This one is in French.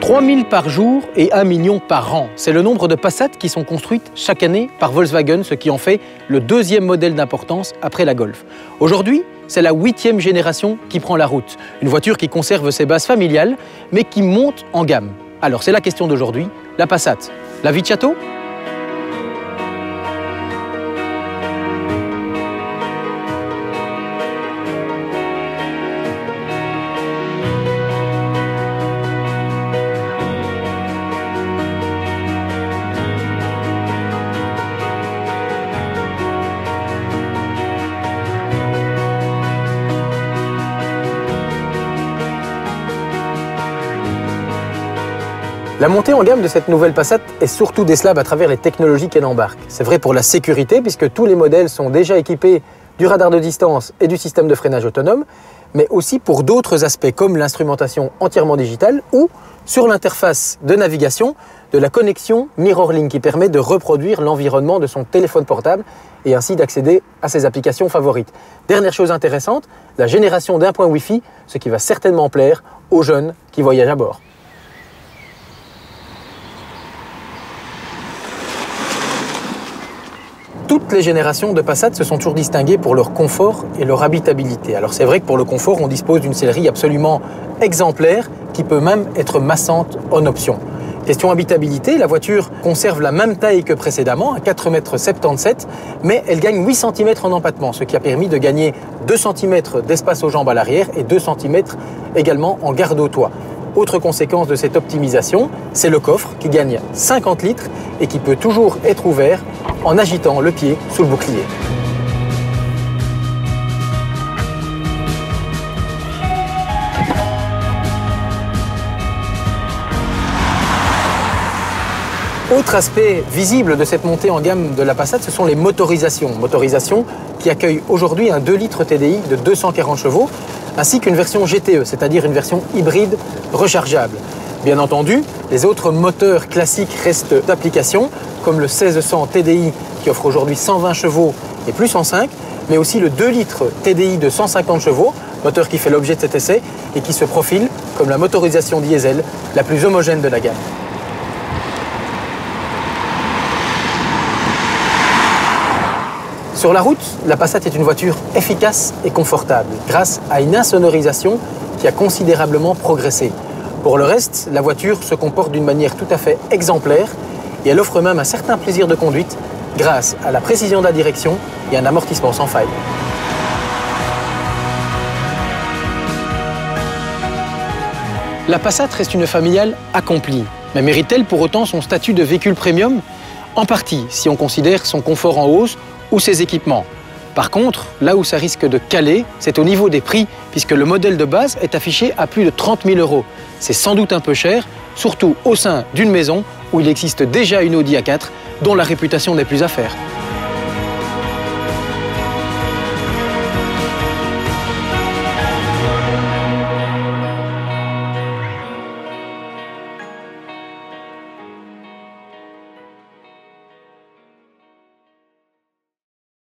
3000 par jour et 1 million par an. C'est le nombre de Passat qui sont construites chaque année par Volkswagen, ce qui en fait le deuxième modèle d'importance après la Golf. Aujourd'hui, c'est la 8e génération qui prend la route. Une voiture qui conserve ses bases familiales, mais qui monte en gamme. Alors c'est la question d'aujourd'hui, la Passat. La vie de château ? La montée en gamme de cette nouvelle Passat est surtout décelable à travers les technologies qu'elle embarque. C'est vrai pour la sécurité, puisque tous les modèles sont déjà équipés du radar de distance et du système de freinage autonome, mais aussi pour d'autres aspects comme l'instrumentation entièrement digitale ou, sur l'interface de navigation, de la connexion MirrorLink qui permet de reproduire l'environnement de son téléphone portable et ainsi d'accéder à ses applications favorites. Dernière chose intéressante, la génération d'un point Wi-Fi, ce qui va certainement plaire aux jeunes qui voyagent à bord. Toutes les générations de Passat se sont toujours distinguées pour leur confort et leur habitabilité. Alors c'est vrai que pour le confort, on dispose d'une sellerie absolument exemplaire qui peut même être massante en option. Question habitabilité, la voiture conserve la même taille que précédemment, à 4,77 m, mais elle gagne 8 cm en empattement, ce qui a permis de gagner 2 cm d'espace aux jambes à l'arrière et 2 cm également en garde au toit. Autre conséquence de cette optimisation, c'est le coffre qui gagne 50 litres et qui peut toujours être ouvert en agitant le pied sous le bouclier. Autre aspect visible de cette montée en gamme de la Passat, ce sont les motorisations. Motorisations qui accueillent aujourd'hui un 2 litres TDI de 240 chevaux, ainsi qu'une version GTE, c'est-à-dire une version hybride rechargeable. Bien entendu, les autres moteurs classiques restent d'application, comme le 1600 TDI qui offre aujourd'hui 120 chevaux et plus 105, mais aussi le 2 litres TDI de 150 chevaux, moteur qui fait l'objet de cet essai et qui se profile comme la motorisation diesel la plus homogène de la gamme. Sur la route, la Passat est une voiture efficace et confortable, grâce à une insonorisation qui a considérablement progressé. Pour le reste, la voiture se comporte d'une manière tout à fait exemplaire et elle offre même un certain plaisir de conduite grâce à la précision de la direction et un amortissement sans faille. La Passat reste une familiale accomplie, mais mérite-t-elle pour autant son statut de véhicule premium ? En partie, si on considère son confort en hausse ou ses équipements. Par contre, là où ça risque de caler, c'est au niveau des prix, puisque le modèle de base est affiché à plus de 30 000 €. C'est sans doute un peu cher, surtout au sein d'une maison où il existe déjà une Audi A4 dont la réputation n'est plus à faire.